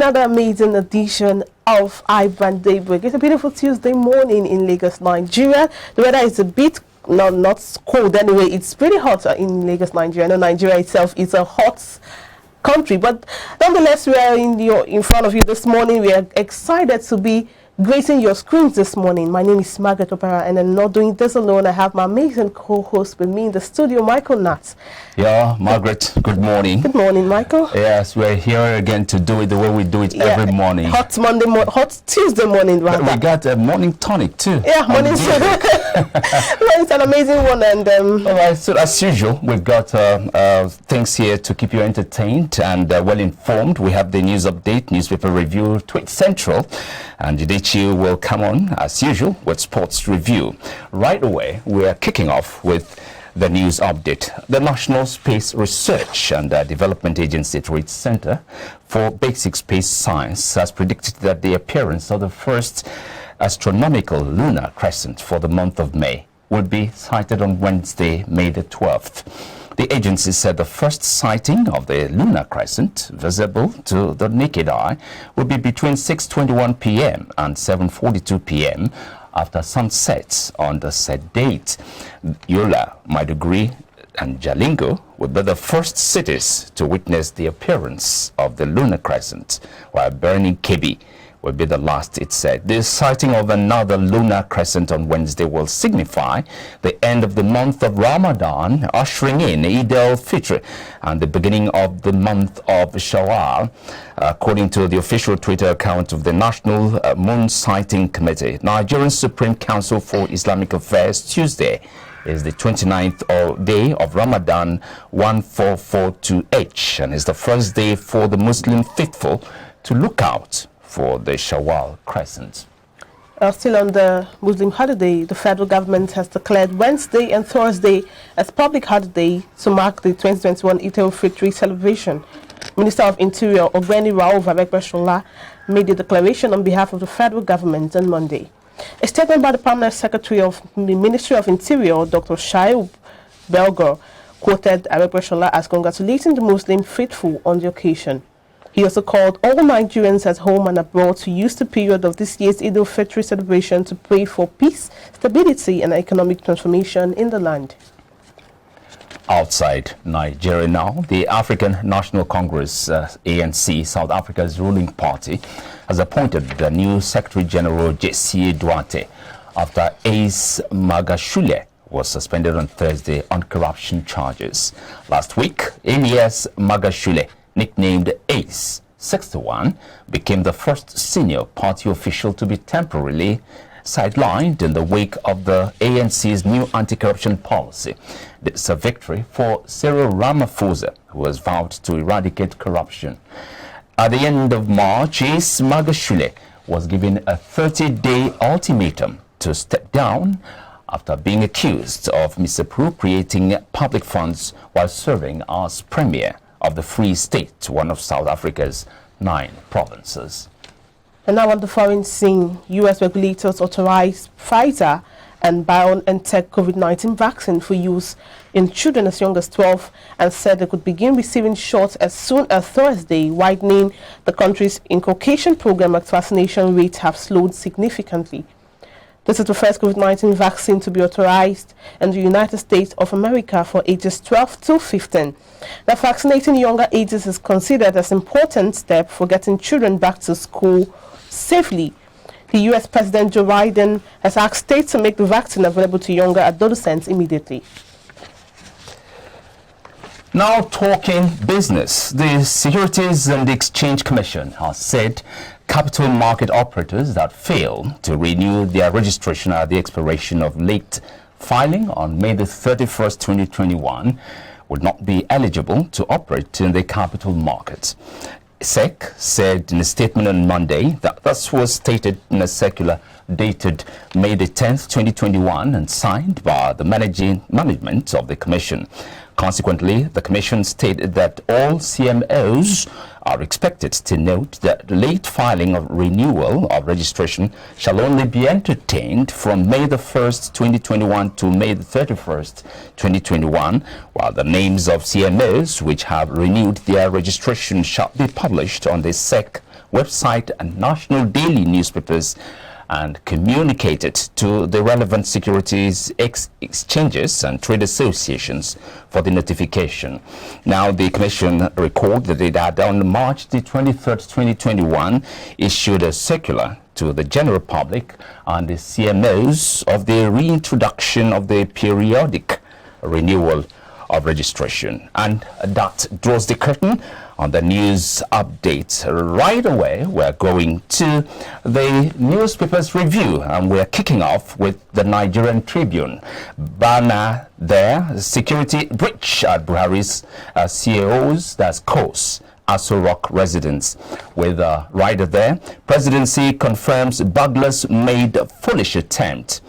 another amazing edition of iBrand Daybreak. It's a beautiful Tuesday morning in Lagos, Nigeria. The weather is a bit not cold anyway. It's pretty hot in Lagos, Nigeria. I know Nigeria itself is a hot country, but nonetheless, we are in front of you this morning. We are excited to be gracing your screens this morning. My name is Margaret Opera, and I'm not doing this alone. I have my amazing co-host with me in the studio, Michael Nats. Yeah, Margaret, good morning. Good morning, Michael. Yes, we're here again to do it the way we do it every morning. Hot Tuesday morning, rather. We got a morning tonic too. Yeah, morning tonic. It's an amazing one. And all right, so as usual, we've got things here to keep you entertained and well informed. We have the news update, newspaper review, Tweet Central, and Judici will come on as usual with sports review. Right away, we are kicking off with the news update. The National Space Research and Development Agency Tweet Center for Basic Space Science has predicted that the appearance of the first astronomical lunar crescent for the month of May will be sighted on Wednesday, May the 12th. The agency said the first sighting of the lunar crescent, visible to the naked eye, will be between 6:21 p.m. and 7:42 p.m. after sunset on the said date. Yola, Maiduguri, and Jalingo would be the first cities to witness the appearance of the lunar crescent, while Burning Kebbi will be the last, it said. The sighting of another lunar crescent on Wednesday will signify the end of the month of Ramadan, ushering in Eid al-Fitr and the beginning of the month of Shawwal. According to the official Twitter account of the National Moon Sighting Committee, Nigerian Supreme Council for Islamic Affairs, Tuesday is the 29th day of Ramadan 1442H and is the first day for the Muslim faithful to look out for the Shawwal crescent. Still on the Muslim holiday, the federal government has declared Wednesday and Thursday as public holiday to mark the 2021 Eid al-Fitr celebration. Minister of Interior Ogbeni Rauf Aregbesola made the declaration on behalf of the federal government on Monday. A statement by the Permanent Secretary of the Ministry of Interior, Dr. Shaib Belgar, quoted Aregbesola as congratulating the Muslim faithful on the occasion. He also called all Nigerians at home and abroad to use the period of this year's Eid al-Fitr celebration to pray for peace, stability, and economic transformation in the land. Outside Nigeria now, the African National Congress, ANC, South Africa's ruling party, has appointed the new Secretary General J.C. Duarte after Ace Magashule was suspended on Thursday on corruption charges. Last week, Elias Magashule, nicknamed Ace 61, became the first senior party official to be temporarily sidelined in the wake of the ANC's new anti-corruption policy. It's a victory for Cyril Ramaphosa, who has vowed to eradicate corruption. At the end of March, Ace Magashule was given a 30-day ultimatum to step down after being accused of misappropriating public funds while serving as premier of the Free State, one of South Africa's 9 provinces. And now on the foreign scene, U.S. regulators authorized Pfizer and BioNTech COVID-19 vaccine for use in children as young as 12 and said they could begin receiving shots as soon as Thursday, widening the country's inculcation program as vaccination rates have slowed significantly. This is the first COVID-19 vaccine to be authorized in the United States of America for ages 12 to 15. Now, vaccinating younger ages is considered as an important step for getting children back to school safely. The U.S. President Joe Biden has asked states to make the vaccine available to younger adolescents immediately. Now talking business, the Securities and Exchange Commission has said capital market operators that fail to renew their registration at the expiration of late filing on May the 31st, 2021 would not be eligible to operate in the capital market. SEC said in a statement on Monday that this was stated in a circular dated May the 10th, 2021 and signed by the management of the Commission. Consequently, the Commission stated that all CMOs are expected to note that late filing of renewal of registration shall only be entertained from May the 1st, 2021 to May the 31st, 2021, while the names of CMOs which have renewed their registration shall be published on the SEC website and national daily newspapers and communicated to the relevant securities exchanges and trade associations for the notification. Now, the Commission recorded that on March the 23rd, 2021, issued a circular to the general public and the CMOs of the reintroduction of the periodic renewal of registration. And that draws the curtain on the news update. Right away, we're going to the newspaper's review, and we're kicking off with the Nigerian Tribune. Banner there, security breach at Buhari's CAOs, that's course. Aso Rock residents. With a rider there, presidency confirms burglars made foolish attempt.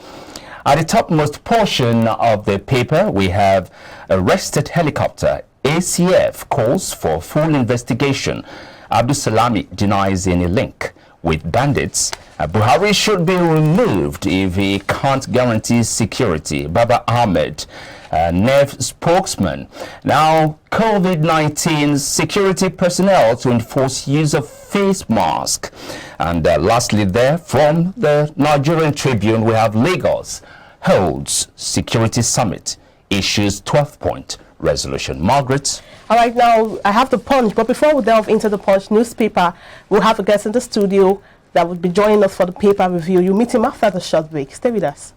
At the topmost portion of the paper, we have arrested helicopter. ACF calls for full investigation. Abdul Salami denies any link with bandits. Buhari should be removed if he can't guarantee security. Baba Ahmed, NEF spokesman. Now, COVID-19 security personnel to enforce use of face mask. And lastly there, from the Nigerian Tribune, we have Lagos holds security summit, issues 12-point resolution. Margaret? All right, now I have the Punch, but before we delve into the Punch newspaper, we'll have a guest in the studio that will be joining us for the paper review. You'll meet him after the short break. Stay with us.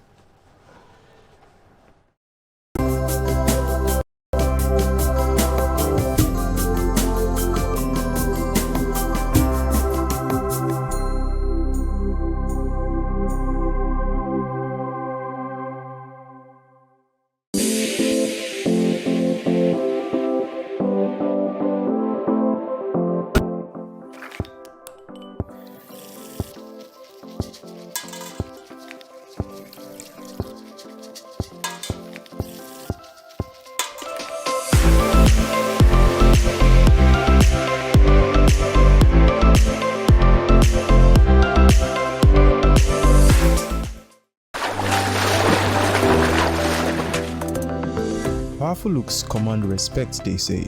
Powerful looks command respect, they say.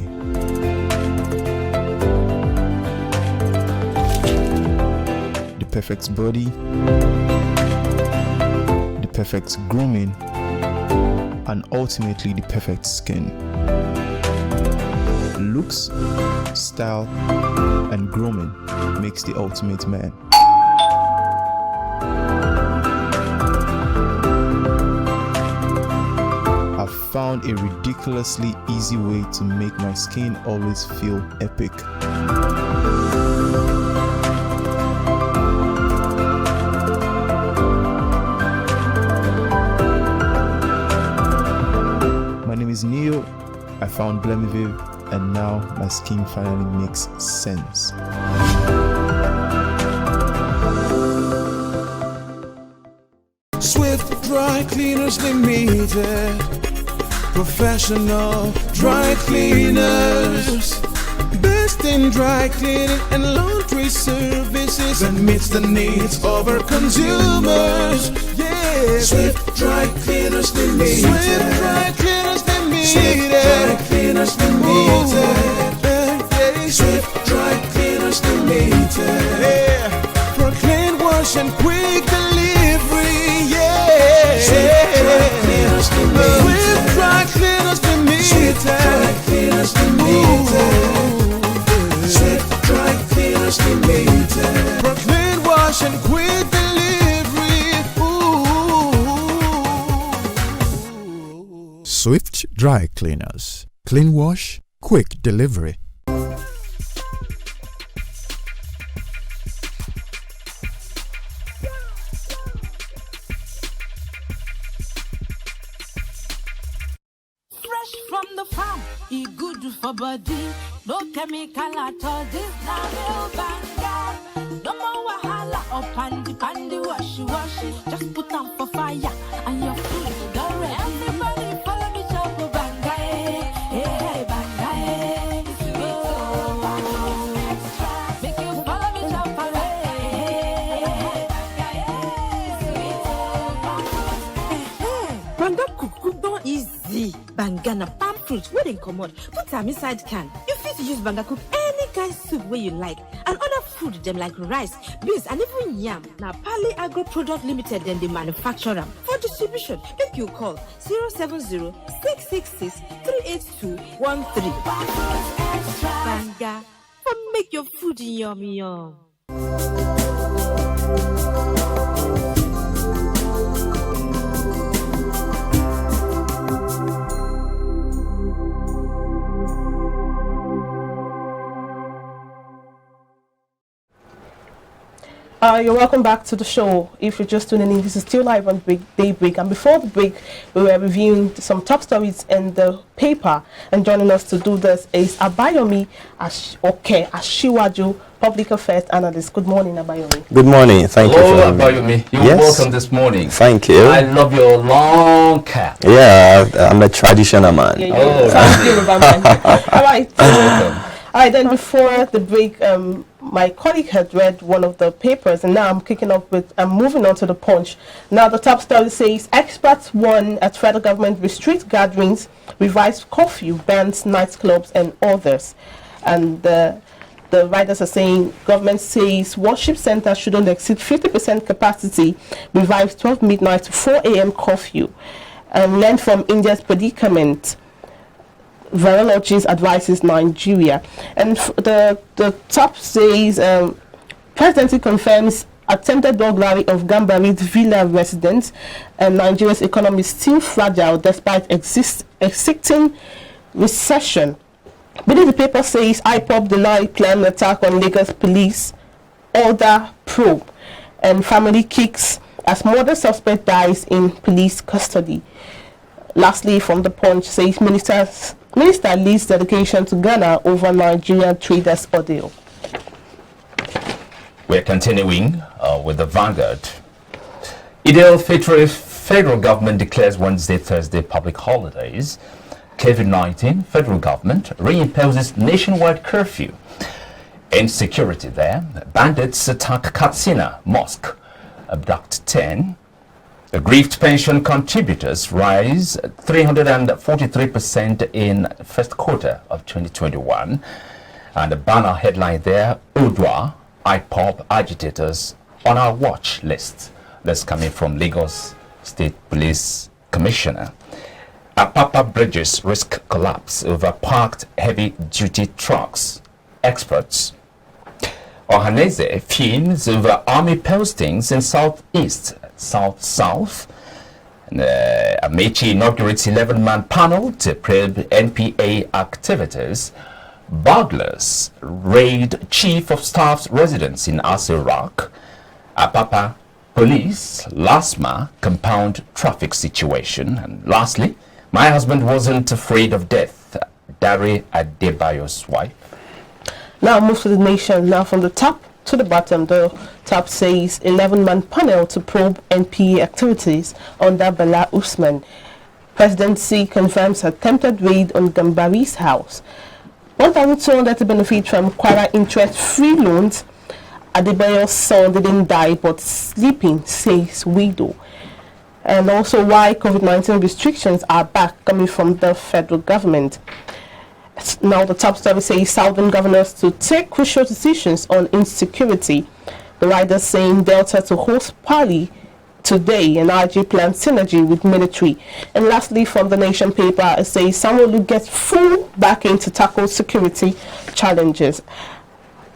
The perfect body, the perfect grooming, and ultimately the perfect skin. Looks, style, and grooming makes the ultimate man. Found a ridiculously easy way to make my skin always feel epic. My name is Neo. I found Blemiviv, and now my skin finally makes sense. Swift Dry Cleaners Limited, professional dry cleaners, best in dry cleaning and laundry services, and meets the needs of our consumers. Yeah, Swift Dry Cleaners Limited. Swift Dry Cleaners Limited. Swift Dry Cleaners Limited. Swift Dry Cleaners Limited. Yeah, for clean wash and quick delivery. Yeah, Swift Dry Cleaners Limited. Swift Dry Cleaners Limited. Swift Dry Cleaners Limited. Swift Dry Cleaners Limited. For clean wash and quick delivery. Ooh. Swift Dry Cleaners. Clean wash, quick delivery. From the farm, it good for body. No chemical at all. This now real banga. No more wahala or pandy washy. Just put on for fire and your food is done ready. Everybody follow me, chop banga, hey banga, extra. Make you follow me, chop banga, cook don't easy. Bangana palm fruit, where they come out. Put them inside can. You fit use banga cook any kind soup where you like. And other food food them like rice, beans, and even yam. Now, Pali Agro Product Limited, then they manufacture them. For distribution, make you call 070-666-38213. Banga, for make your food yummy yum. You're welcome back to the show. If you're just tuning in, this is still live on Daybreak. And before the break, we were reviewing some top stories in the paper. And joining us to do this is Abayomi Ashiwaju, Public Affairs Analyst. Good morning, Abayomi. Good morning. Thank you for having me. Abayomi. You're welcome this morning. Thank you. I love your long cap. Yeah, I'm a traditional man. Yeah, Oh, thank you, man. All right. Welcome. All right, then before the break, my colleague had read one of the papers, and now I'm moving on to the Punch. Now the top story says, experts warn at federal government restrict gatherings, revise curfew, bans nightclubs and others. And the writers are saying, government says worship centers shouldn't exceed 50% capacity, revives 12 midnight to 4 a.m. curfew. And learn from India's predicament. Virologist advises Nigeria. And the top says presidency confirms attempted burglary of Gambari's villa residents, and Nigeria's economy is still fragile despite existing recession. Beneath the paper says IPOB deny planned attack on Lagos police, order probe, and family kicks as murder suspect dies in police custody. Lastly, from the Punch says Minister leads delegation to Ghana over Nigerian traders ordeal. We're continuing with the Vanguard. Eid-el-Fitr, federal government declares Wednesday, Thursday public holidays. COVID-19, federal government reimposes nationwide curfew. Insecurity there. Bandits attack Katsina Mosque, abduct 10. Aggrieved pension contributors rise 343% in first quarter of 2021. And the banner headline there, Udwa, IPOB agitators on our watch list. That's coming from Lagos State Police Commissioner. Apapa bridges risk collapse over parked heavy-duty trucks. Experts. Ohaneze fumes over army postings in southeast, south. Amechi inaugurates 11-man panel to probe NPA activities. Burglars raid chief of staff's residence in Aso Rock. Apapa police, LASMA, compound traffic situation. And lastly, my husband wasn't afraid of death. Dare Adebayo's wife. Now move to the Nation. Now from the top to the bottom, the top says 11-man panel to probe NPA activities under Bala Usman. Presidency confirms attempted raid on Gambari's house. 1,200 to benefit from Kwara interest-free loans. Adebayo's son didn't die but sleeping, says widow. And also why COVID-19 restrictions are back, coming from the federal government. Now the top story says Southern governors to take crucial decisions on insecurity. The writer saying Delta to host Pali today, and IG plans synergy with military. And lastly, from the Nation paper, it says Sanwo-Olu gets full backing to tackle security challenges.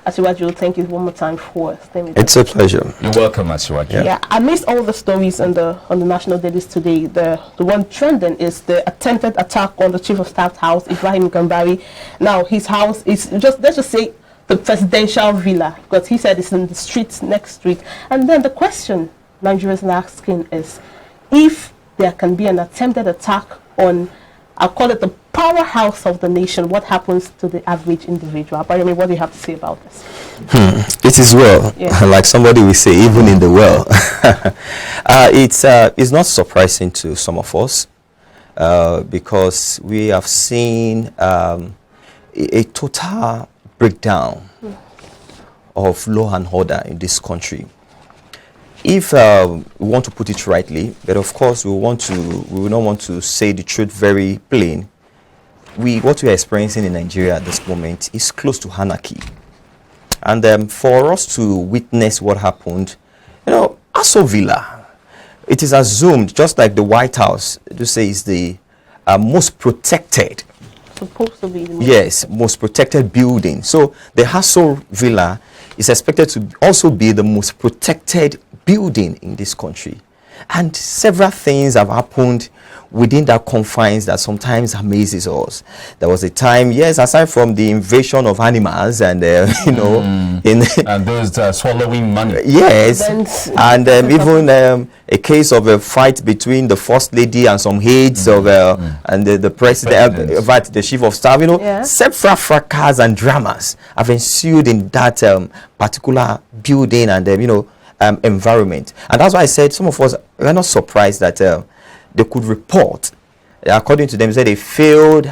Asiwaju, thank you one more time for staying with us. It's a pleasure. You're welcome, Asiwaju. Yeah, I missed all the stories on the national dailies today. The one trending is the attempted attack on the chief of staff's house, Ibrahim Gambari. Now his house is let's just say the presidential villa, because he said it's in the street, next street. And then the question Nigerians are asking is, if there can be an attempted attack on, I'll call it the powerhouse of the nation, what happens to the average individual? But I mean, what do you have to say about this? It is well, like somebody will say, even in the well. It's not surprising to some of us because we have seen a total breakdown of law and order in this country. If we want to put it rightly, but of course we will not want to say the truth very plain. What we are experiencing in Nigeria at this moment is close to anarchy. And for us to witness what happened, you know, Aso Villa, it is assumed, just like the White House, to say is the most protected. Supposed to be the Yes, most protected building. So the Aso Villa is expected to also be the most protected building in this country. And several things have happened within that confines that sometimes amazes us. There was a time, yes, aside from the invasion of animals and you know, and those swallowing money. yes, Events. and even a case of a fight between the first lady and some aides of and the president, the chief of staff. You know, Yeah. several fracas and dramas have ensued in that particular building and you know, environment. And that's why I said some of us were not surprised that they could report, according to them, said a failed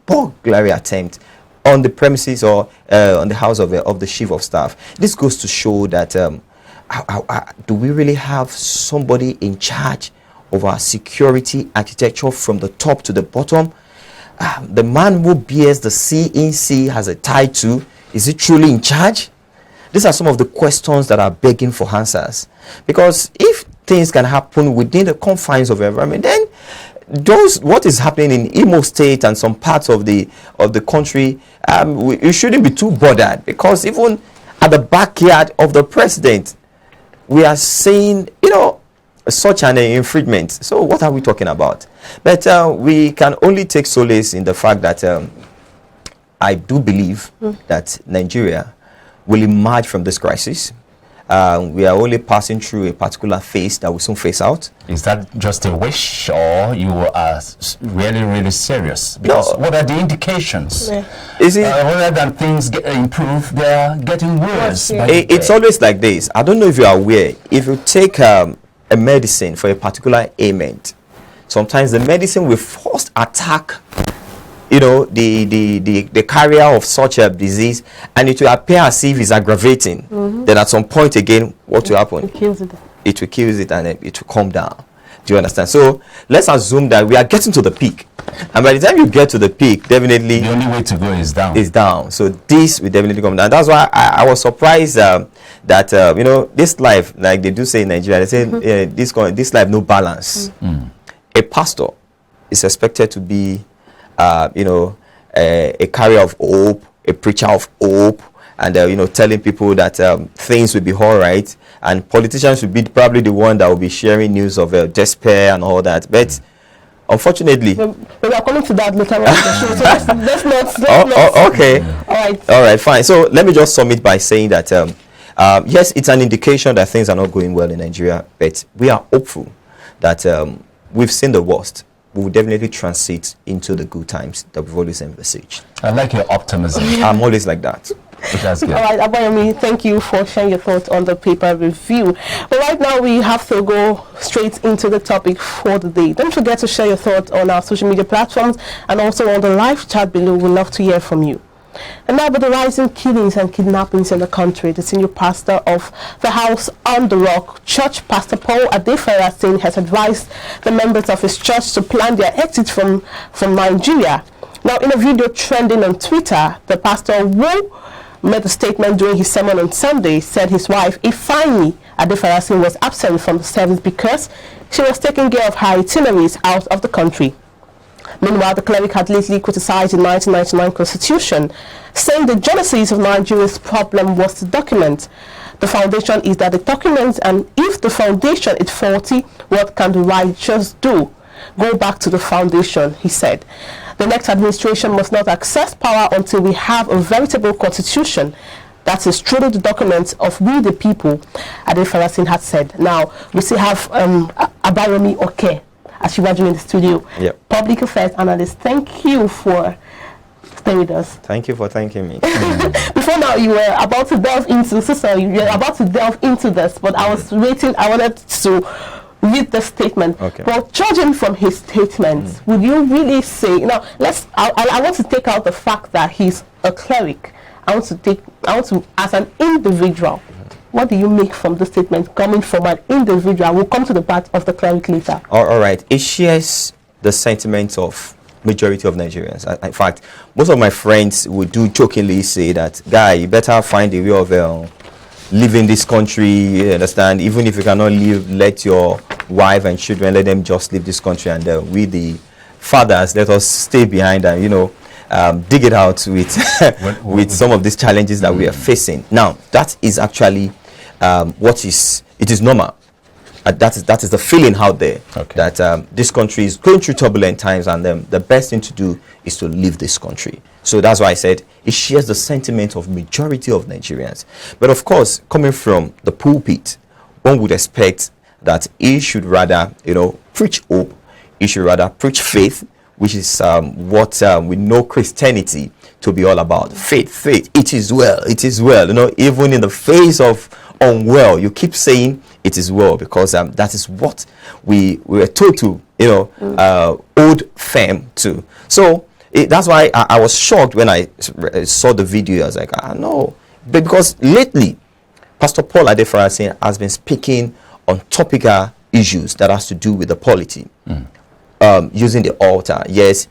burglary attempt on the premises or on the house of the chief of staff. This goes to show that do we really have somebody in charge of our security architecture from the top to the bottom? The man who bears the CEC has a title. Is he truly in charge? These are some of the questions that are begging for answers. Because if things can happen within the confines of the environment, then what is happening in Imo State and some parts of the country, we shouldn't be too bothered, because even at the backyard of the president, we are seeing, you know, such an infringement. So what are we talking about? But we can only take solace in the fact that I do believe that Nigeria will emerge from this crisis. We are only passing through a particular phase that will soon phase out. Is that just a wish, or you are really, really serious? Because what are the indications? Yeah. Is it? Rather than things improve, they are getting worse. Yeah. It's always like this. I don't know if you are aware. If you take a medicine for a particular ailment, sometimes the medicine will first attack, you know, the carrier of such a disease, and it will appear as if it's aggravating. Then at some point again, what will happen? It kills it. It will kill it, and it will calm down. Do you understand? So let's assume that we are getting to the peak, and by the time you get to the peak, definitely The only way to go is down. is down. So this will definitely come down. That's why I was surprised that you know, this life, like they do say in Nigeria, they say this life no balance. A pastor is expected to be you know, a carrier of hope, a preacher of hope, and you know, telling people that things will be all right, and politicians will be probably the one that will be sharing news of despair and all that. But unfortunately, We are coming to that later on in the show, so let's not. okay, all right, fine. So let me just sum it by saying that yes, it's an indication that things are not going well in Nigeria, but we are hopeful that we've seen the worst. We will definitely transit into the good times that we've always envisaged. I like your optimism. I'm always like that. That's good. All right, Abayomi, thank you for sharing your thoughts on the paper review. But right now, we have to go straight into the topic for the day. Don't forget to share your thoughts on our social media platforms and also on the live chat below. We'd love to hear from you. And now, with the rising killings and kidnappings in the country, the senior pastor of the House on the Rock Church, Pastor Paul Adefarasin, has advised the members of his church to plan their exit from Nigeria. Now, in a video trending on Twitter, the pastor who made a statement during his sermon on Sunday said his wife, Ifeanyi Adefarasin, was absent from the service because she was taking care of her itineraries out of the country. Meanwhile, the cleric had lately criticized the 1999 constitution, saying the genesis of Nigeria's problem was the document. The foundation is that the document, and if the foundation is faulty, what can the righteous do? Go back to the foundation, he said. The next administration must not access power until we have a veritable constitution that is truly the document of we the people, Adefarasin had said. Now, we still have Abayomi Oke, as you were doing in the studio. Yep. Public affairs analyst, thank you for staying with us. Thank you for thanking me. Before now, you were about to delve into, this, but I was waiting. I wanted to read the statement. Okay. But judging from his statements, would you really say, now, I want to take out the fact that he's a cleric. I want to, as an individual, what do you make from the statement coming from an individual? We'll come to the part of the cleric later. All right. It shares the sentiments of majority of Nigerians. In fact, most of my friends would do jokingly say that, guy, you better find a way of living this country, you understand? Even if you cannot live, let your wife and children, let them just leave this country, and we the fathers, let us stay behind and, you know, dig it out with with some of these challenges that we are facing. Now, that is actually it is normal. That is the feeling out there, that this country is going through turbulent times, and the best thing to do is to leave this country. So that's why I said it shares the sentiment of majority of Nigerians. But of course, coming from the pulpit, one would expect that he should rather, you know, preach hope. He should rather preach faith, which is what we know Christianity to be all about. Faith. It is well. It is well. You know, even in the face of unwell, you keep saying it is well, because that is what we were told to, you know, hold firm to. So that's why I was shocked when I saw the video. I was like, I know, but because lately Pastor Paul Adefarasin has been speaking on topical issues that has to do with the polity, using the altar. Yes,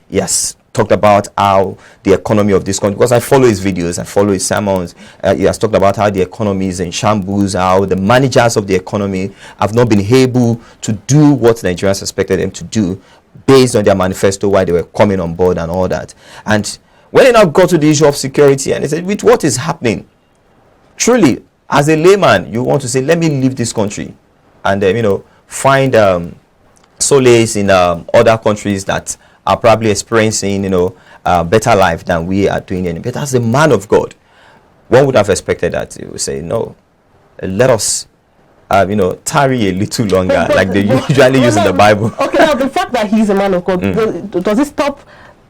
talked about how the economy of this country, because I follow his videos, I follow his sermons. He has talked about how the economy is in shambles, how the managers of the economy have not been able to do what Nigerians expected them to do based on their manifesto while they were coming on board and all that. And when he now got to the issue of security, and he said, with what is happening, truly, as a layman, you want to say, let me leave this country and you know, find solace in other countries that are probably experiencing, you know, better life than we are doing. But as a man of God, one would have expected that he would say, no, let us, you know, tarry a little longer, like they usually use in the Bible. Okay, now the fact that he's a man of God, does it stop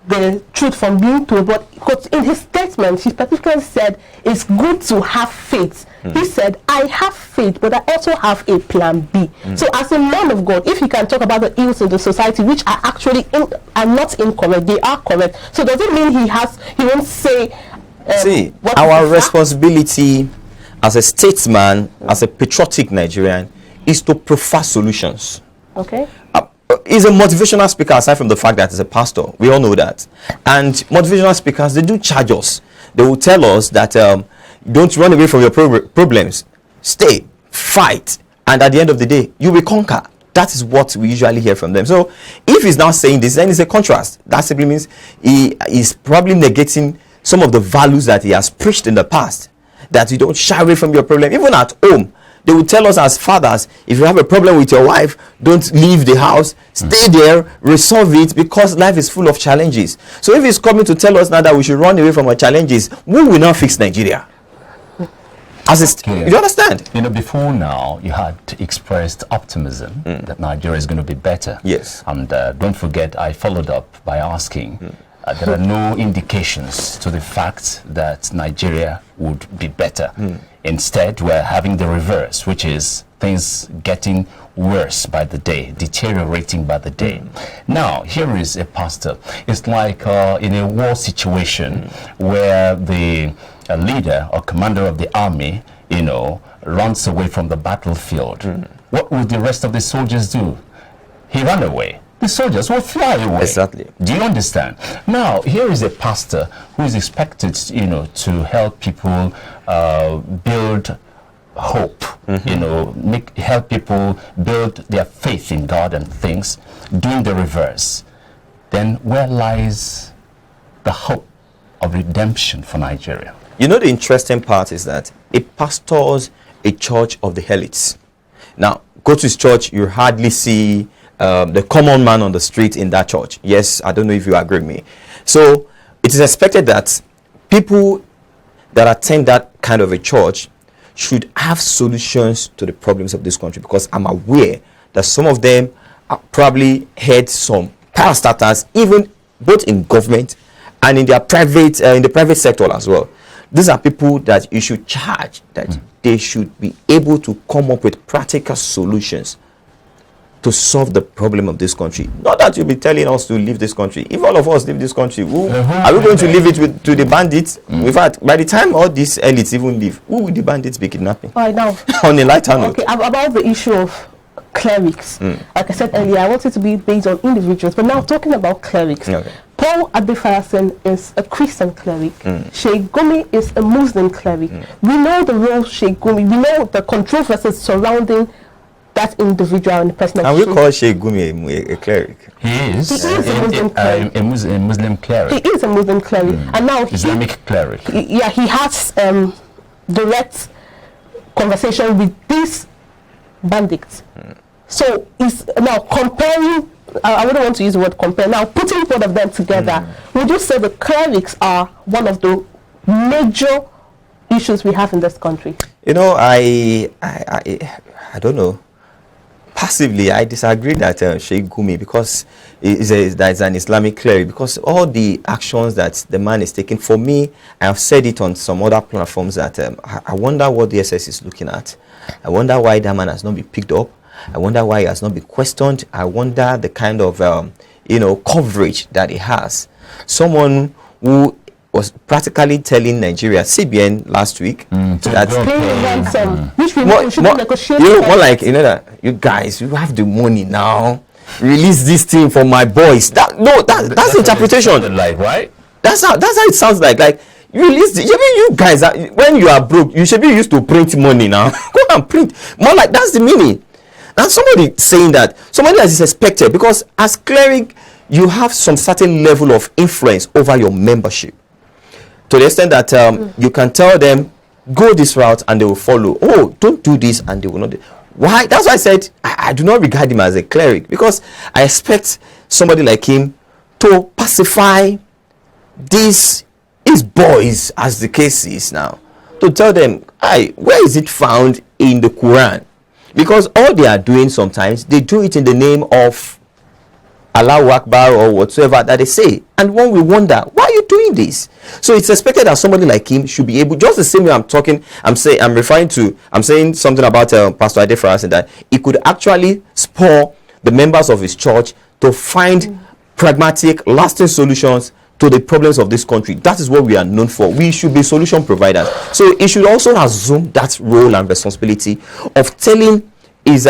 the truth from being told? But because in his statement, he specifically said it's good to have faith. He said, I have faith, but I also have a plan B. So as a man of God, if he can talk about the ills in the society, which are actually are not incorrect, they are correct. So does it mean he won't say see, our responsibility as a statesman, as a patriotic Nigerian, is to prefer solutions. Okay. He's a motivational speaker, aside from the fact that he's a pastor. We all know that. And motivational speakers, they do charge us. They will tell us that don't run away from your problems. Stay, fight, and at the end of the day, you will conquer. That is what we usually hear from them. So if he's now saying this, then it's a contrast. That simply means he is probably negating some of the values that he has preached in the past, that you don't shy away from your problem. Even at home, they will tell us as fathers, if you have a problem with your wife, don't leave the house, stay there, resolve it, because life is full of challenges. So if he's coming to tell us now that we should run away from our challenges, who will now fix Nigeria? You understand? You know, before now, you had expressed optimism that Nigeria is going to be better. Yes. And don't forget, I followed up by asking, there are no indications to the fact that Nigeria would be better. Instead, we're having the reverse, which is things getting worse by the day, deteriorating by the day. Now, here is a pastor. It's like in a war situation where the leader or commander of the army, you know, runs away from the battlefield. What would the rest of the soldiers do? He ran away. The soldiers will fly away. Exactly. Do you understand? Now, here is a pastor who is expected, you know, to help people build hope, you know, help people build their faith in God and things, doing the reverse. Then where lies the hope of redemption for Nigeria? You know, the interesting part is that he pastors a church of the elites. Now, go to his church, you hardly see the common man on the street in that church. Yes, I don't know if you agree with me. So it is expected that people that attend that kind of a church should have solutions to the problems of this country, because I'm aware that some of them probably had some parastatals, even both in government and in their private in the private sector as well. These are people that you should charge that they should be able to come up with practical solutions to solve the problem of this country. Not that you'll be telling us to leave this country. If all of us leave this country, are we going to leave it to the bandits? In fact, by the time all these elites even leave, who will the bandits be kidnapping? Right now. On a lighter note. Okay, about the issue of clerics. Like I said earlier, I want it to be based on individuals, but now talking about clerics. Paul Adefarasin is a Christian cleric. Sheikh Gumi is a Muslim cleric. We know the role Sheikh Gumi, we know the controversies surrounding that individual and the person. And we call Sheikh Gumi a cleric. He is. He is a Muslim cleric. A Muslim cleric. He is a Muslim cleric. And now Islamic cleric. he has direct conversation with these bandits. So it's now comparing, I wouldn't want to use the word compare, now putting both of them together, would you say the clerics are one of the major issues we have in this country? You know, I don't know. Passively, I disagree that Sheikh Gumi, because that's an Islamic cleric, because all the actions that the man is taking, for me, I have said it on some other platforms that I wonder what the SS is looking at. I wonder why that man has not been picked up. I wonder why he has not been questioned. I wonder the kind of coverage that he has. Someone who was practically telling Nigeria, CBN last week, that which we should negotiate. More like, that you guys, you have the money now. Release this thing for my boys. That's the interpretation. Like, right? That's how it sounds like. Like, you release you guys, when you are broke, you should be used to print money now. Go and print. More like, that's the meaning. And somebody saying that, somebody that is expected, because as cleric, you have some certain level of influence over your membership, to the extent that you can tell them, go this route, and they will follow. Oh, don't do this, and they will not. Why? That's why I said I do not regard him as a cleric, because I expect somebody like him to pacify his boys, as the case is now, to tell them, where is it found in the Quran? Because all they are doing sometimes, they do it in the name of Allahu Akbar or whatsoever that they say, and one will wonder, why are you doing this? So it's expected that somebody like him should be able, just the same way I'm saying something about Pastor Adefarasin, that he could actually spur the members of his church to find pragmatic, lasting solutions to the problems of this country. That is what we are known for. We should be solution providers. So he should also assume that role and responsibility of telling his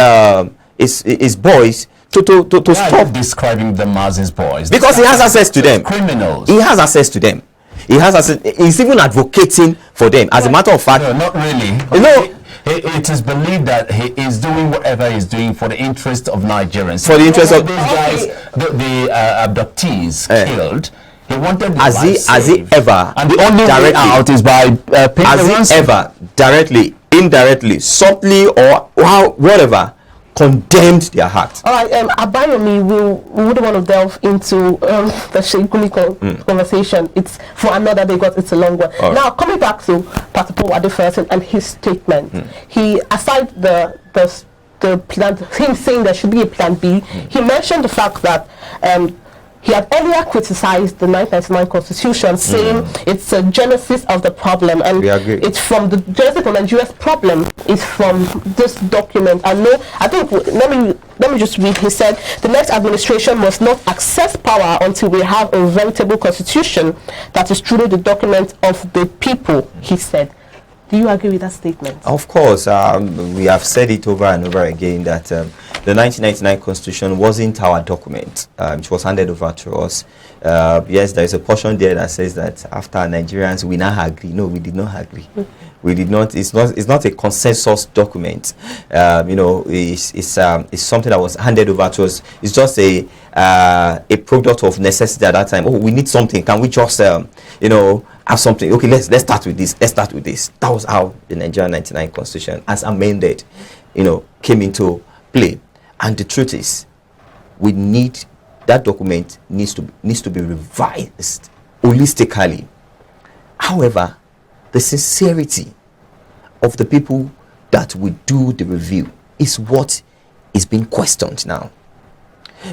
boys to stop describing them as his boys, because he has access to them. Criminals. He has access to them. He's even advocating for them. As a matter of fact, no, not really. It is believed that he is doing whatever he's doing for the interest of Nigerians. For the interest of these guys, the abductees killed. He wanted has he ever, and the only way out is by paying the ransom. Has he ever directly, indirectly, subtly, or whatever, condemned their act? All right, Abayomi, we wouldn't want to delve into the Sheikh Gumi conversation. It's for another day, because it's a long one. Right. Now, coming back to Pastor Paul Adefarasin and his statement, he, aside the plan, him saying there should be a plan B, he mentioned the fact that he had earlier criticized the 1999 Constitution, saying it's a genesis of the problem, and it's from the genesis of Nigeria's problem is from this document. And I think let me just read. He said the next administration must not access power until we have a veritable constitution that is truly the document of the people. He said. Do you agree with that statement? Of course. We have said it over and over again that the 1999 Constitution wasn't our document. It was handed over to us. Yes, there is a portion there that says that after Nigerians, we now agree. No, we did not agree. We did not. It's not a consensus document. It's something that was handed over to us. It's just a product of necessity at that time. Oh, we need something. Can we just have something? Okay, let's start with this. Let's start with this. That was how the Nigerian 99 Constitution, as amended, came into play. And the truth is, that document needs to be revised holistically. However, the sincerity of the people that will do the review is what is being questioned now,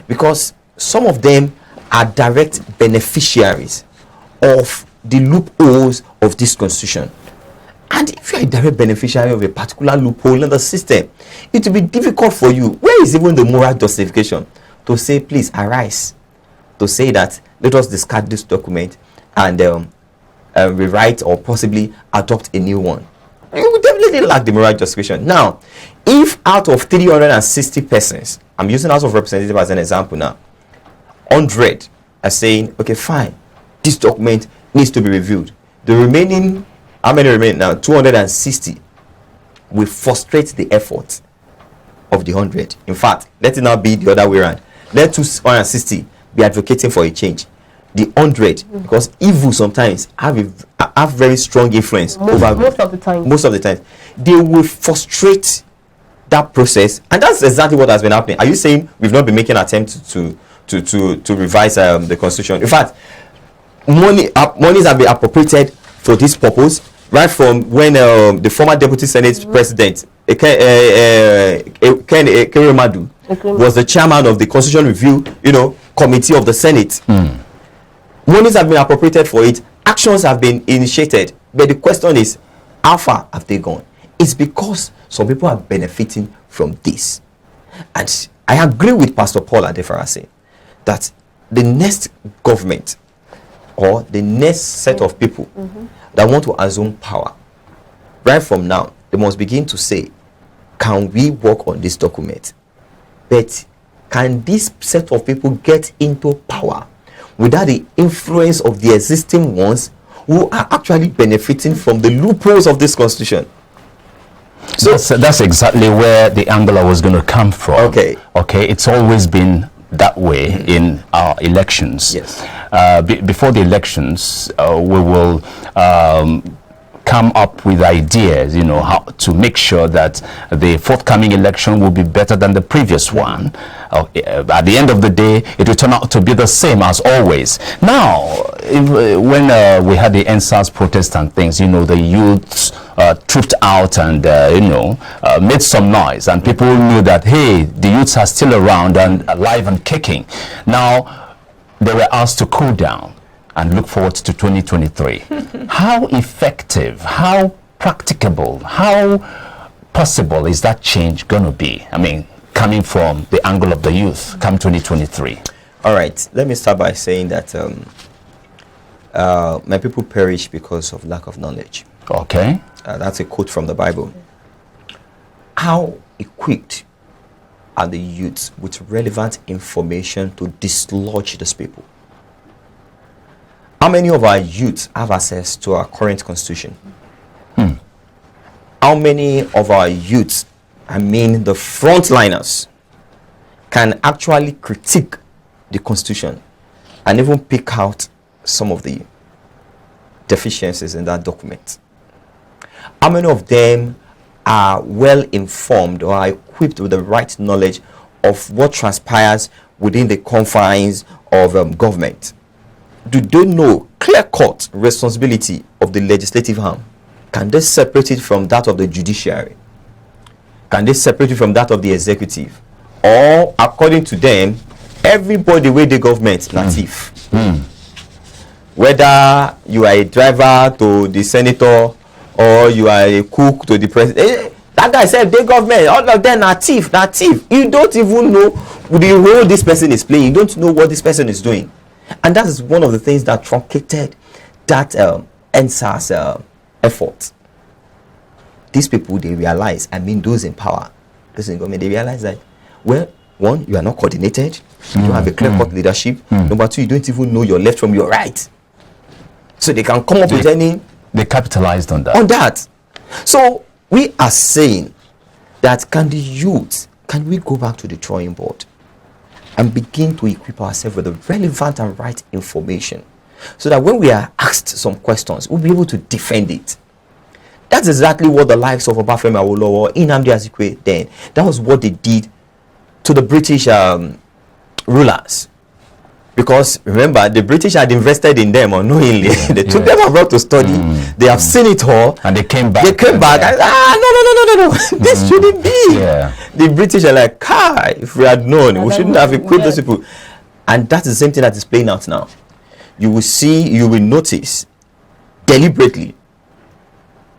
because some of them are direct beneficiaries of the loopholes of this constitution. And if you are a direct beneficiary of a particular loophole in the system, it will be difficult for you. Where is even the moral justification to say, please arise, to say that let us discard this document and rewrite or possibly adopt a new one? You will definitely lack the moral justification. Now, if out of 360 persons, I'm using House of Representatives as an example now, 100 are saying, okay, fine, this document needs to be reviewed. The remaining, how many remain now? 260 will frustrate the effort of the 100. In fact, let it now be the other way around. Let 260 be advocating for a change. The 100, because evil sometimes have very strong influence over most of the time. Most of the time, they will frustrate that process, and that's exactly what has been happening. Are you saying we've not been making attempts to revise the constitution? In fact, monies have been appropriated for this purpose right from when the former deputy senate president Ekeremadu was the chairman of the constitution review committee of the Senate. Monies have been appropriated for it, actions have been initiated, but the question is, how far have they gone? It's because some people are benefiting from this. And I agree with Pastor Paul Adefarasi that the next government or the next set of people that want to assume power, right from now, they must begin to say, can we work on this document? But can this set of people get into power without the influence of the existing ones who are actually benefiting from the loopholes of this constitution? So that's exactly where the angle I was going to come from. Okay. It's always been that way in our elections. Yes. Before the elections, we will come up with ideas, how to make sure that the forthcoming election will be better than the previous one. At the end of the day, it will turn out to be the same as always. Now, when we had the NSAS protest and things, the youths trooped out and, made some noise, and people knew that, hey, the youths are still around and alive and kicking. Now, they were asked to cool down and look forward to 2023. How effective, how practicable, how possible is that change going to be? I mean, coming from the angle of the youth, come 2023. All right, let me start by saying that my people perish because of lack of knowledge. Okay. That's a quote from the Bible. How equipped are the youths with relevant information to dislodge these people? How many of our youths have access to our current constitution? How many of our youths, the frontliners, can actually critique the constitution and even pick out some of the deficiencies in that document? How many of them are well informed or are equipped with the right knowledge of what transpires within the confines of government? Do they know clear-cut responsibility of the legislative arm? Can they separate it from that of the judiciary? Can they separate it from that of the executive? Or, according to them, everybody with the government na thief. Whether you are a driver to the senator or you are a cook to the president, that guy said the government, all of them are thief, na thief. You don't even know the role this person is playing. You don't know what this person is doing. And that is one of the things that truncated that NSAS effort. These people, they realize, those in power, those in government, they realize that, well, one, you are not coordinated, you don't have a clear-cut leadership. Number two, you don't even know your left from your right. So they can come up with any... They capitalized on that. So we are saying that can we go back to the drawing board and begin to equip ourselves with the relevant and right information so that when we are asked some questions, we'll be able to defend it. That's exactly what the likes of Obafemi Awolowo, Nnamdi Azikiwe then, that was what they did to the British rulers. Because remember, the British had invested in them unknowingly. They took them abroad to study. They have seen it all. And they came back. And, no. This shouldn't be. The British are like, if we had known, we shouldn't have equipped those people. And that's the same thing that is playing out now. You will notice deliberately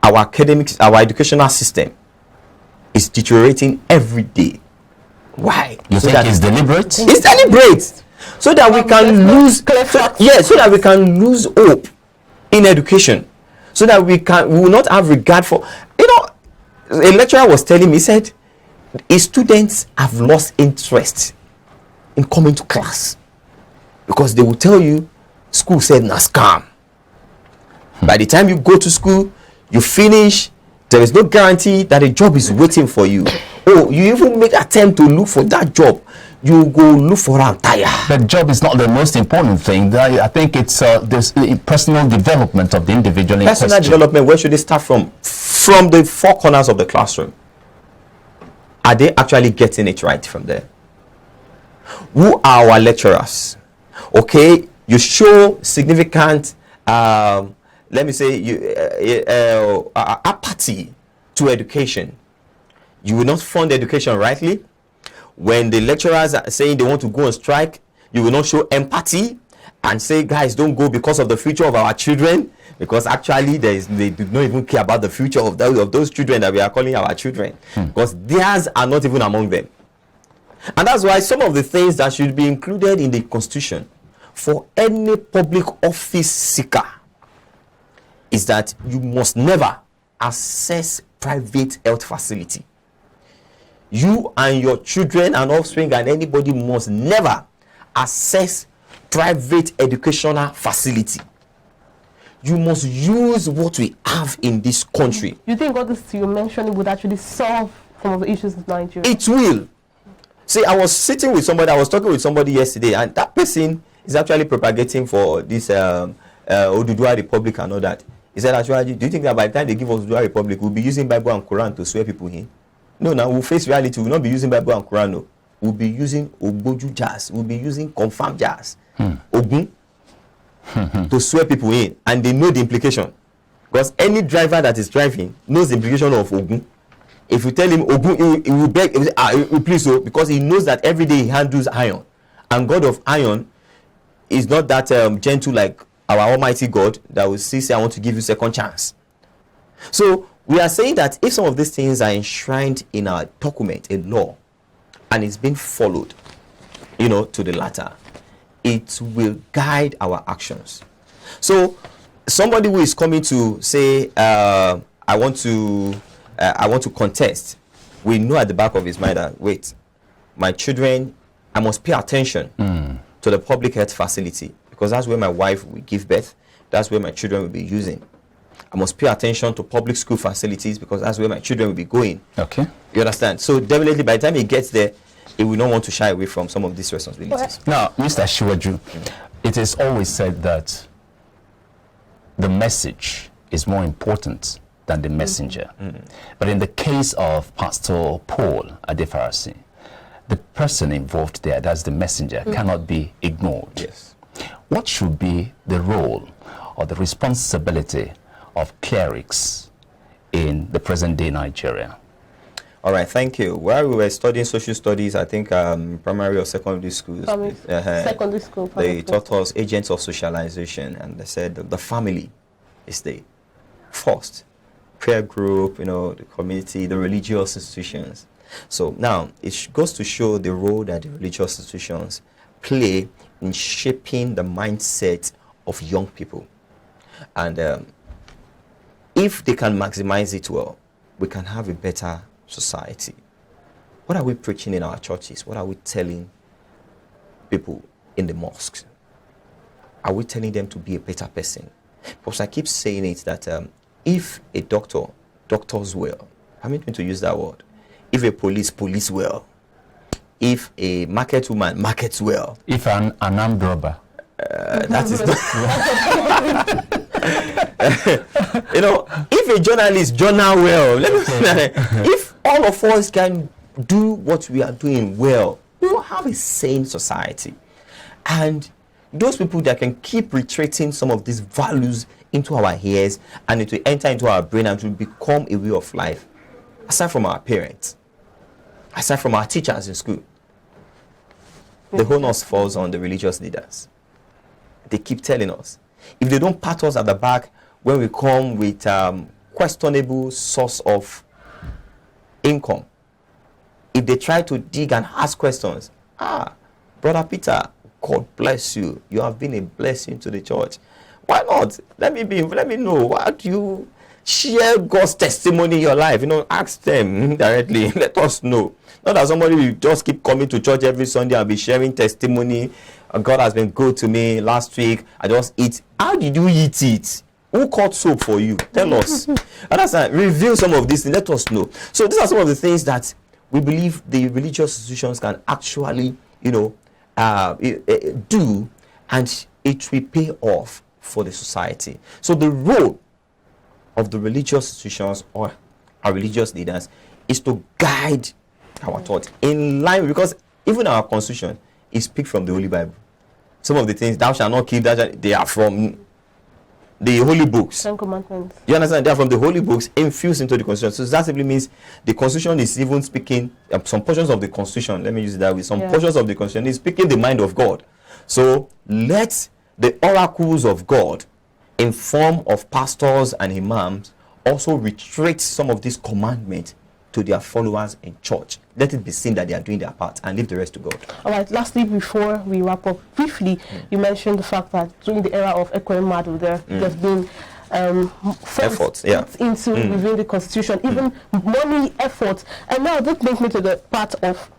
our educational system is deteriorating every day. Why? You think it's deliberate? It's deliberate. So that we can lose, so that we can lose hope in education, so that we will not have regard for. A lecturer was telling me, he said, his students have lost interest in coming to class. because they will tell you school said na scam. By the time you go to school, you finish, there is no guarantee that a job is waiting for you. Oh, you even make attempt to look for that job, you go look for a tire. The job is not the most important thing. I think it's this personal development of the individual. Personal development, where should they start from? From the four corners of the classroom. Are they actually getting it right from there? Who are our lecturers? Okay, you show significant, let me say, apathy to education. You will not fund education rightly. When the lecturers are saying they want to go on strike, you will not show empathy and say, guys, don't go because of the future of our children, because actually they do not even care about the future of those children that we are calling our children, because theirs are not even among them. And that's why some of the things that should be included in the Constitution for any public office seeker is that you must never access private health facility. You and your children and offspring and anybody must never access private educational facility. You must use what we have in this country. You think all this you mentioned would actually solve some of the issues in Nigeria? It will. See, I was talking with somebody yesterday, and that person is actually propagating for this Oduduwa Republic and all that. He said, actually, do you think that by the time they give us Oduduwa Republic, we'll be using Bible and Quran to swear people in? No, now we'll face reality. We'll not be using Bible and Quran. No. We'll be using Ogboju jazz. We'll be using confirmed jazz. Ogun. To swear people in. And they know the implication. Because any driver that is driving knows the implication of Ogun. If you tell him Ogun, he will beg, he will please so, because he knows that every day he handles iron. And God of iron is not that gentle like our Almighty God that will say, I want to give you second chance. So we are saying that if some of these things are enshrined in our document, a law, and it's been followed, to the latter, it will guide our actions. So somebody who is coming to say, I want to contest, we know at the back of his mind that, wait, my children, I must pay attention to the public health facility, because that's where my wife will give birth. That's where my children will be using. I must pay attention to public school facilities, because that's where my children will be going. Okay. You understand? So definitely by the time he gets there, he will not want to shy away from some of these responsibilities. Now, Mr. Shiwaju, it is always said that the message is more important than the messenger. But in the case of Pastor Paul Adefarasi, the person involved there, that's the messenger, cannot be ignored. Yes. What should be the role or the responsibility of clerics in the present day Nigeria? All right, thank you. While we were studying social studies, I think primary or secondary schools, Secondary school. they taught us agents of socialization, and they said that the family is the first, prayer group, the community, the religious institutions. So now it goes to show the role that the religious institutions play in shaping the mindset of young people. And if they can maximize it well, we can have a better society. What are we preaching in our churches? What are we telling people in the mosques? Are we telling them to be a better person? Because I keep saying it that if a doctor doctors well, permit me to use that word, if a police well, if a market woman markets well, if an armed robber, that is if a journalist journal well, if all of us can do what we are doing well, we will have a sane society. And those people that can keep retreating some of these values into our ears and it will enter into our brain and it will become a way of life, aside from our parents, aside from our teachers in school, the onus falls on the religious leaders. They keep telling us, if they don't pat us at the back when we come with questionable source of income, if they try to dig and ask questions, Brother Peter, God bless you. You have been a blessing to the church. Why not? Let me know. Why do you Share God's testimony in your life. Ask them directly. Let us know. Not that somebody will just keep coming to church every Sunday and be sharing testimony. God has been good to me. Last week, I just eat. How did you eat it? Who caught soap for you? Tell us. Understand? Reveal some of these things. Let us know. So these are some of the things that we believe the religious institutions can actually, do, and it will pay off for the society. So the role of the religious institutions or our religious leaders is to guide our thought in line, because even our constitution is picked from the Holy Bible. Some of the things, thou shalt not kill, they are from the holy books. 10 Commandments. You understand? They are from the holy books infused into the constitution. So that simply means the constitution is even speaking, some portions of the constitution, let me use it that way, some portions of the constitution is speaking the mind of God. So let the oracles of God in form of pastors and imams also restrict some of these commandments to their followers in church. Let it be seen that they are doing their part and leave the rest to God. All right, lastly, before we wrap up, briefly, you mentioned the fact that during the era of Ekwemadu, there's been efforts into reviewing the constitution, even money, effort. And now that brings me to the part of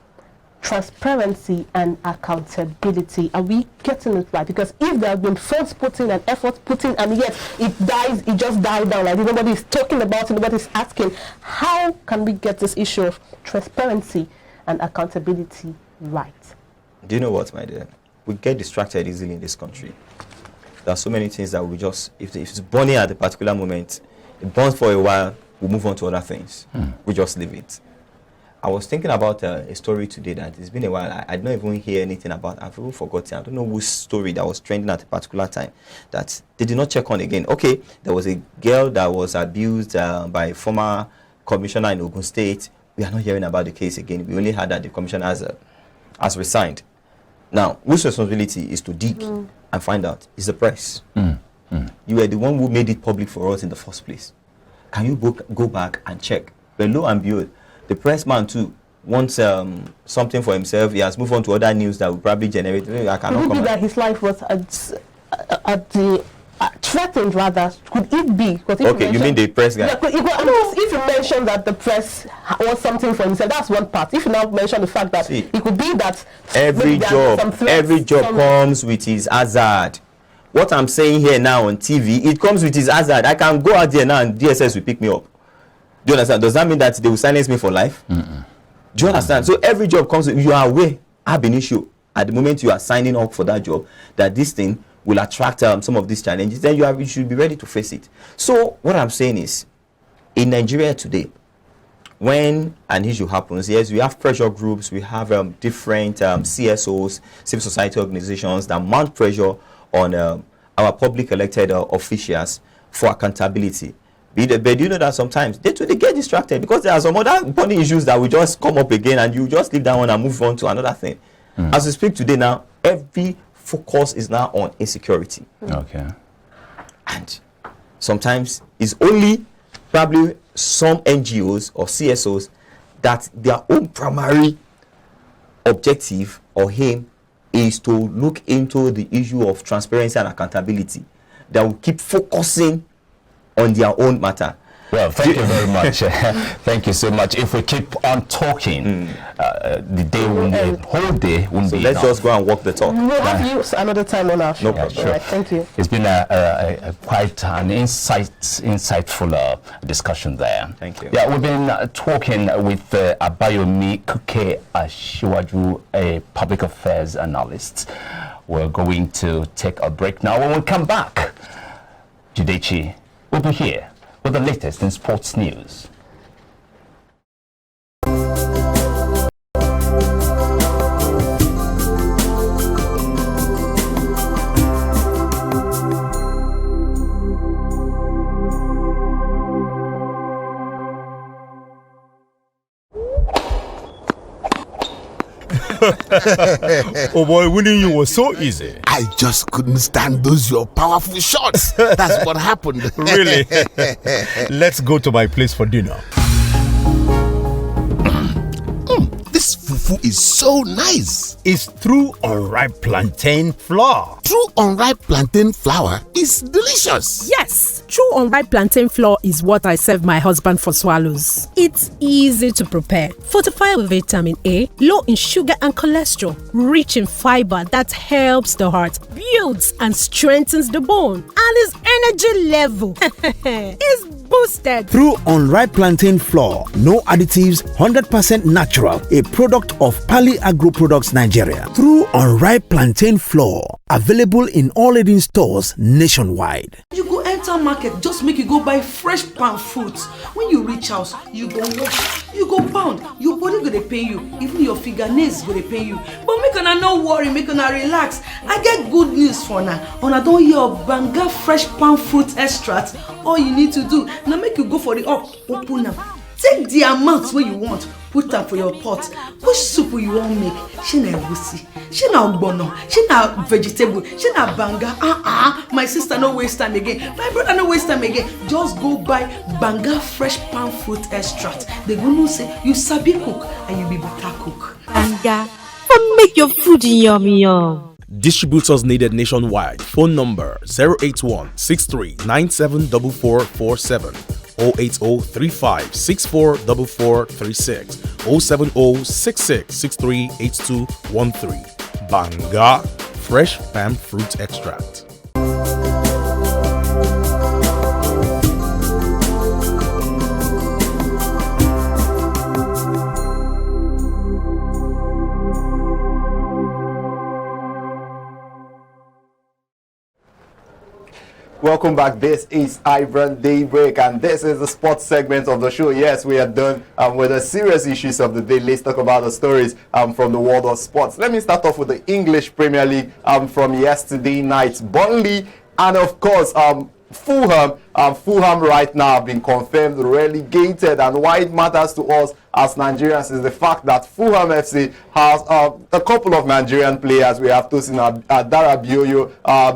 transparency and accountability. Are we getting it right? Because if there have been funds put in and effort put in, and yet it just died down, like nobody is talking about it, nobody is asking, how can we get this issue of transparency and accountability right? Do you know what, my dear? We get distracted easily in this country. There are so many things that we just, if it's burning at a particular moment, it burns for a while, we move on to other things. We just leave it. I was thinking about a story today that it's been a while. I don't even hear anything about. I've even forgotten. I don't know which story that was trending at a particular time that they did not check on again. Okay, there was a girl that was abused by a former commissioner in Ogun State. We are not hearing about the case again. We only heard that the commissioner has resigned. Now, whose responsibility is to dig and find out? It's the press. You were the one who made it public for us in the first place. Can you go back and check? But lo and behold, the press man too wants something for himself. He has moved on to other news that will probably generate. I cannot could it be that his life was threatened, rather? Could it be? Okay, you mean the press guy? Yeah, if you mention that the press wants something for himself, that's one part. If you now mention the fact that it could be that every job comes with his hazard. What I'm saying here now on TV, it comes with his hazard. I can go out there now and DSS will pick me up. Do you understand? Does that mean that they will silence me for life? Do you understand? So every job comes with, you are aware, ab initio, at the moment you are signing up for that job, that this thing will attract some of these challenges, then you should be ready to face it. So what I'm saying is, in Nigeria today, when an issue happens, yes, we have pressure groups, we have different CSOs, civil society organizations that mount pressure on our public elected officials for accountability. But you know that sometimes they get distracted because there are some other funny issues that will just come up again and you just leave that one and move on to another thing. As we speak today now, every focus is now on insecurity. Okay. And sometimes it's only probably some NGOs or CSOs that their own primary objective or aim is to look into the issue of transparency and accountability. That will keep focusing on their own matter. Well, thank you very much. Thank you so much. If we keep on talking, the day won't be, whole day won't be let's enough. just go and walk the talk. We'll have you another time on our show. No problem. Sure. All right, thank you. It's been quite an insightful discussion there. Thank you. Yeah, we've been talking with Abayomi Kuke Ashiwaju, a public affairs analyst. We're going to take a break now. When we come back, Judechi will be here with the latest in sports news. Oh boy, winning you was so easy. I just couldn't stand those your powerful shots. That's what happened. Really? Let's go to my place for dinner. This fufu is so nice. It's through unripe plantain flour. True unripe plantain flour is delicious. Yes, True unripe plantain flour is what I serve my husband for swallows. It's easy to prepare. Fortified with vitamin A, low in sugar and cholesterol, rich in fiber that helps the heart, builds and strengthens the bone, and his energy level is boosted. Through unripe plantain flour, no additives, 100% natural, a product of Pali Agro Products Nigeria. Through unripe plantain flour, available in all leading stores nationwide. You go enter market, just make you go buy fresh palm fruits. When you reach house, you go wash, you go pound, your body go dey pain you, even your fingernails go dey pain you. But make una no worry, make una relax. I get good news for una. Una don hear of Banga fresh palm fruit extract. All you need to do na make you go for the up, open am, take the amount wey you want, put am for your pot. Which soup you wan make? Shey na egusi, shey na ogbono, shey na vegetable, shey na banga. My sister no waste time again, my brother no waste time again. Just go buy Banga fresh palm fruit extract. They go know say you sabi cook and you be better cook. Banga, make your food yummy yum. Distributors needed nationwide. Phone number 081-6397-4447, 080-3564-4436, 070-6663-8213. Banga Fresh Palm Fruit Extract. Welcome back. This is iBrand Daybreak, and this is the sports segment of the show. Yes, we are done with the serious issues of the day. Let's talk about the stories from the world of sports. Let me start off with the English Premier League from yesterday night. Burnley and, of course, Fulham. Fulham right now have been confirmed relegated, and why it matters to us as Nigerians is the fact that Fulham FC has a couple of Nigerian players. We have Tosin Adarabioyo,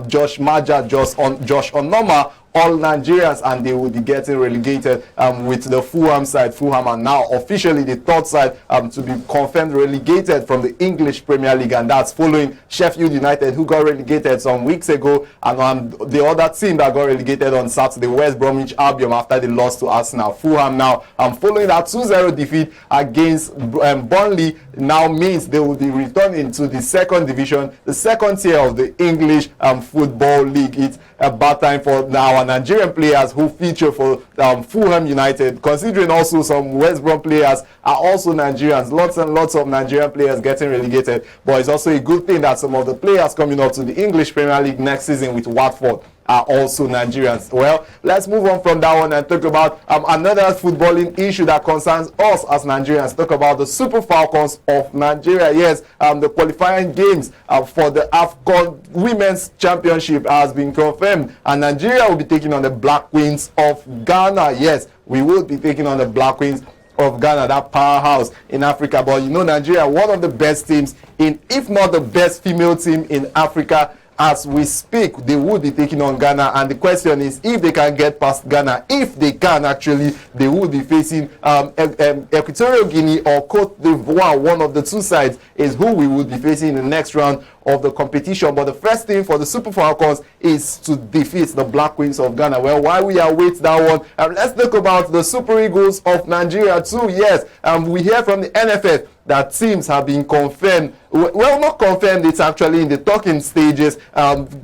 Josh Maja, Josh Onoma, all Nigerians, and they will be getting relegated with the Fulham side. Fulham are now officially the third side to be confirmed relegated from the English Premier League, and that's following Sheffield United, who got relegated some weeks ago, and the other team that got relegated on Saturday, West Bromwich Albion, after they lost to Arsenal. Fulham now, following that 2-0 defeat against Burnley, now means they will be returning to the second division, the second tier of the English Football League. It's a bad time for our Nigerian players who feature for Fulham United, considering also some West Brom players are also Nigerians. Lots and lots of Nigerian players getting relegated, but it's also a good thing that some of the players coming up to the English Premier League next season with Watford are also Nigerians. Well, let's move on from that one and talk about another footballing issue that concerns us as Nigerians. Talk about the Super Falcons of Nigeria. Yes, the qualifying games for the AFCON Women's Championship has been confirmed, and Nigeria will be taking on the Black Queens of Ghana. Yes, we will be taking on the Black Queens of Ghana, that powerhouse in Africa. But you know, Nigeria, one of the best teams in, if not the best female team in Africa. As we speak, they will be taking on Ghana, and the question is if they can get past Ghana. If they can, actually, they will be facing Equatorial Guinea or Cote d'Ivoire. One of the two sides is who we will be facing in the next round of the competition. But the first thing for the Super Falcons is to defeat the Black Queens of Ghana. Well, while we await that one, let's talk about the Super Eagles of Nigeria too. Yes, we hear from the NFF that teams have been confirmed. Well, not confirmed, it's actually in the talking stages.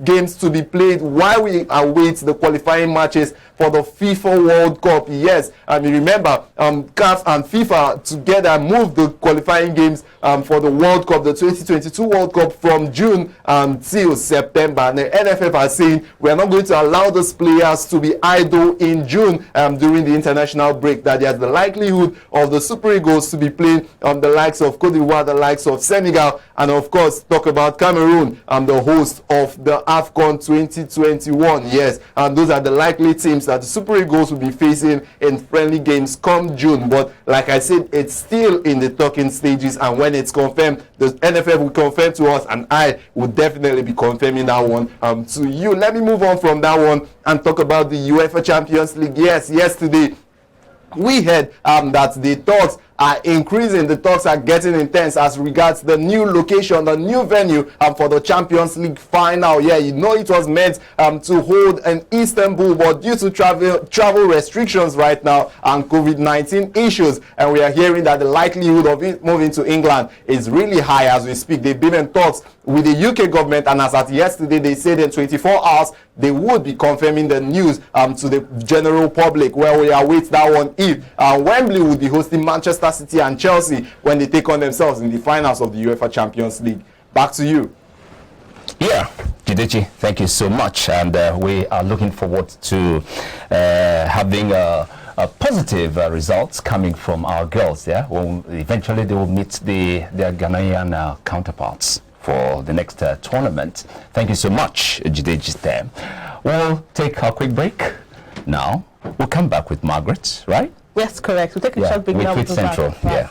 Games to be played while we await the qualifying matches for the FIFA World Cup. Yes, you remember, CAF and FIFA together moved the qualifying games for the World Cup, the 2022 World Cup, from June till September. And the NFF are saying we are not going to allow those players to be idle in June during the international break, that there's the likelihood of the Super Eagles to be playing on the likes of Cote d'Ivoire, the likes of Senegal, and of course talk about Cameroon, the host of the AFCON 2021. Yes, and those are the likely teams that the Super Eagles will be facing in friendly games come June. But like I said, it's still in the talking stages, and when it's confirmed, the NFF will confirm to us, and I will definitely be confirming that one to you. Let me move on from that one and talk about the UEFA Champions League. Yes, yesterday we heard that the thoughts are increasing. The talks are getting intense as regards the new location, the new venue for the Champions League final. Yeah, you know it was meant to hold in Istanbul, but due to travel restrictions right now and COVID-19 issues, and we are hearing that the likelihood of it moving to England is really high as we speak. They've been in talks with the UK government, and as at yesterday, they said in 24 hours they would be confirming the news to the general public. Well, we await that one if Wembley would be hosting Manchester City and Chelsea when they take on themselves in the finals of the UEFA Champions League. Back to you. Yeah, Jidechi, thank you so much, and we are looking forward to having positive results coming from our girls. Yeah, well, eventually they will meet their Ghanaian counterparts for the next tournament. Thank you so much, Jidechi. There, we'll take a quick break. Now we'll come back with Margaret, right? Yes, correct. We'll take a short break now. With Central, yeah.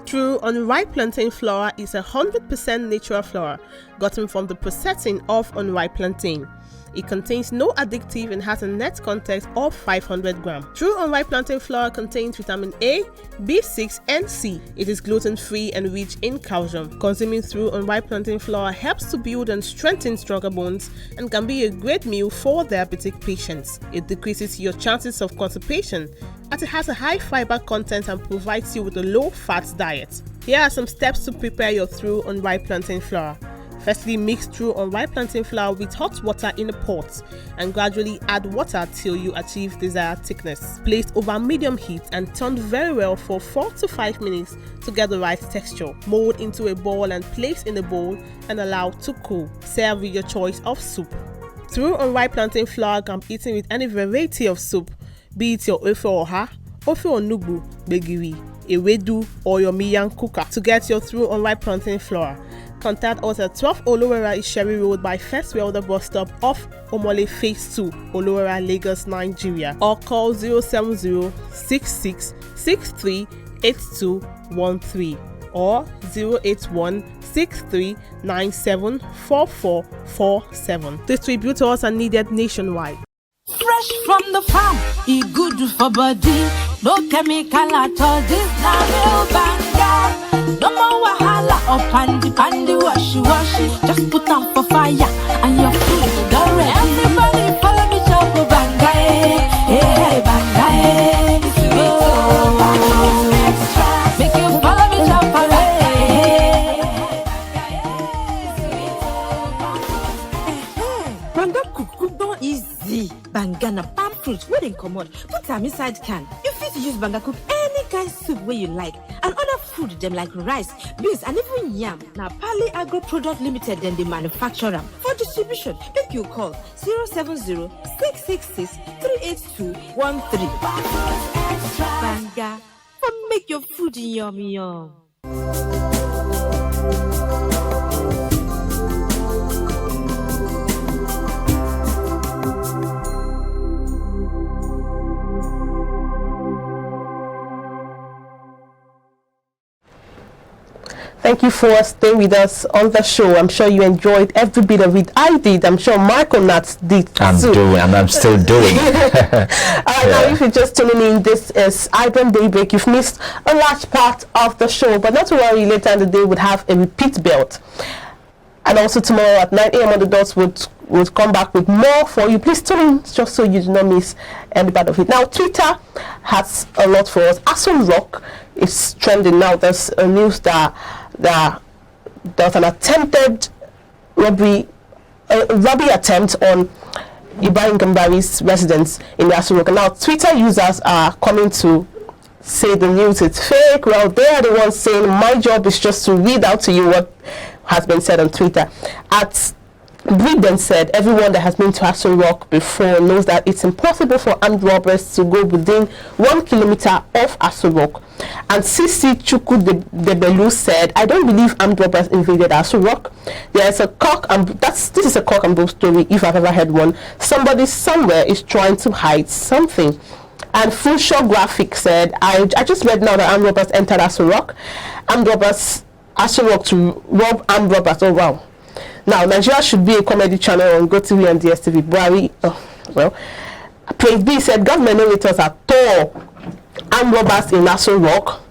True unripe plantain flour is 100% natural flour gotten from the processing of unripe plantain. It contains no addictive and has a net content of 500 grams. True unripe plantain flour contains vitamin A, B6 and C. It is gluten-free and rich in calcium. Consuming True unripe plantain flour helps to build and strengthen stronger bones and can be a great meal for diabetic patients. It decreases your chances of constipation as it has a high fiber content and provides you with a low-fat diet. Here are some steps to prepare your True unripe plantain flour. Firstly, mix True unripe plantain flour with hot water in a pot and gradually add water till you achieve desired thickness. Place over medium heat and turn very well for 4 to 5 minutes to get the right texture. Mold into a ball and place in a bowl and allow to cool. Serve with your choice of soup. True unripe plantain flour can be eaten with any variety of soup, be it your ofe oha, ofe onugbu, begiri, ewedu, or your miyan kuka. To get your True unripe plantain flour, contact us at 12 Olowera Isheri Road by First Welder bus stop off Omole Phase 2, Olowera, Lagos, Nigeria, or call 070-6663-8213 or 081-6397-4447. Distributors are needed nationwide. Fresh from the farm, e good for body. No chemical at all. This na real banga. No more wahala or pandy washy. Just put on for fire and your food is already. Everybody follow me chop banga, hey banga, make you follow me chop banga. Banga cook no easy. Banga na palm fruit wey dem comot, put am inside can. You fit use banga cook any kind soup wey you like, and other food dem like rice, beans and even yam. Na Pali Agro Product Limited dem dey manufacture am. For distribution, make you call 070-666-38213. Banga, for make your food yummy yum. Thank you for staying with us on the show. I'm sure you enjoyed every bit of it. I did. I'm sure Michael Nats did too. I'm still doing. Now, if you're just tuning in, this is iBrand Daybreak. You've missed a large part of the show, but not to worry. Later in the day, we'll have a repeat belt. And also tomorrow at 9 a.m. on the dot, we'll come back with more for you. Please tune in just so you do not miss any part of it. Now, Twitter has a lot for us. Asun Rock is trending now. There's a news that there was an attempted robbery attempt on Ibrahim Gambari's residence in the Asun Rock. And now, Twitter users are coming to say the news is fake. Well, they are the ones saying my job is just to read out to you what has been said on Twitter. At Breeden said, everyone that has been to Asun Rock before knows that it's impossible for armed robbers to go within 1 kilometer of Asun Rock. And Sisi Chuku Debelu said, I don't believe armed robbers invaded Asun Rock. This is a cock and bull story if I've ever heard one. Somebody somewhere is trying to hide something. And Full Show Graphic said, I just read now that armed robbers entered Aso Rock. Armed robbers, Aso Rock to rob armed robbers. Oh, wow. Now, Nigeria should be a comedy channel on GoTV and DSTV. Buhari, Praise B said, government narrators are tall armed robbers in Aso Rock.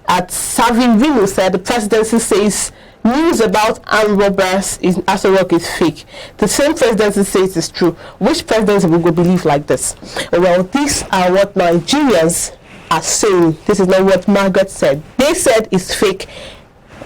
At Savi Rinu said, the presidency says news about armed robbers in Aso Rock is fake. The same presidency says it's true. Which presidency will go believe like this? Well, these are what Nigerians are saying. This is not what Margaret said. They said it's fake.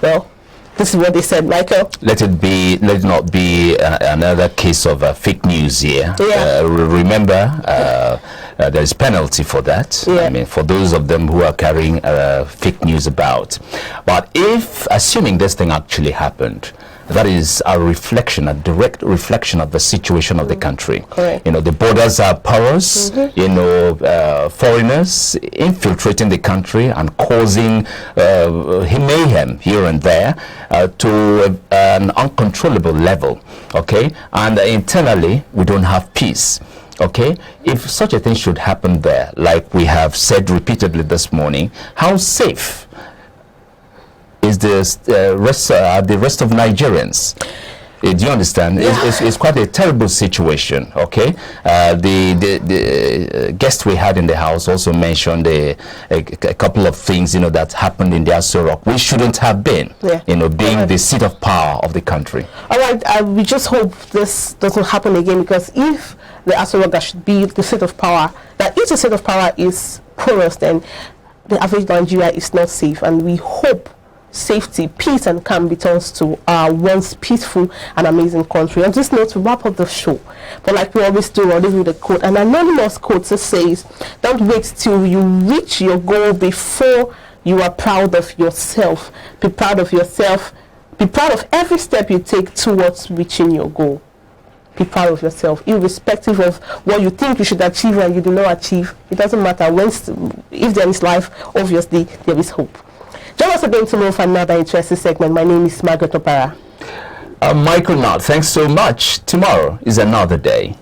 Well, this is what they said, Michael. Let it not be another case of fake news here. Yeah. Remember, there is penalty for that. Yeah. I mean, for those of them who are carrying fake news about. But if, assuming this thing actually happened, that is a reflection, a direct reflection of the situation of the country. Correct. You know, the borders are porous. You know, foreigners infiltrating the country and causing mayhem here and there to an uncontrollable level. Okay, and internally we don't have peace. Okay, if such a thing should happen there, like we have said repeatedly this morning, how safe is the rest of Nigerians? Do you understand? Yeah. It's quite a terrible situation. Okay, the guest we had in the house also mentioned a couple of things, you know, that happened in the Aso Rock. We shouldn't have been, you know, being the seat of power of the country. All right, we just hope this doesn't happen again, because if the Aso Rock that should be the seat of power, that if the seat of power is porous, then the average Nigeria is not safe, and we hope safety, peace and calm returns to our once peaceful and amazing country. On this note, to wrap up the show, but like we always do, I'll leave you with a quote. An anonymous quote that says, don't wait till you reach your goal before you are proud of yourself. Be proud of yourself. Be proud of every step you take towards reaching your goal. Be proud of yourself, irrespective of what you think you should achieve and you do not achieve. It doesn't matter. If there is life, obviously there is hope. Join us again tomorrow for another interesting segment. My name is Margaret Opara. Michael Now, thanks so much. Tomorrow is another day.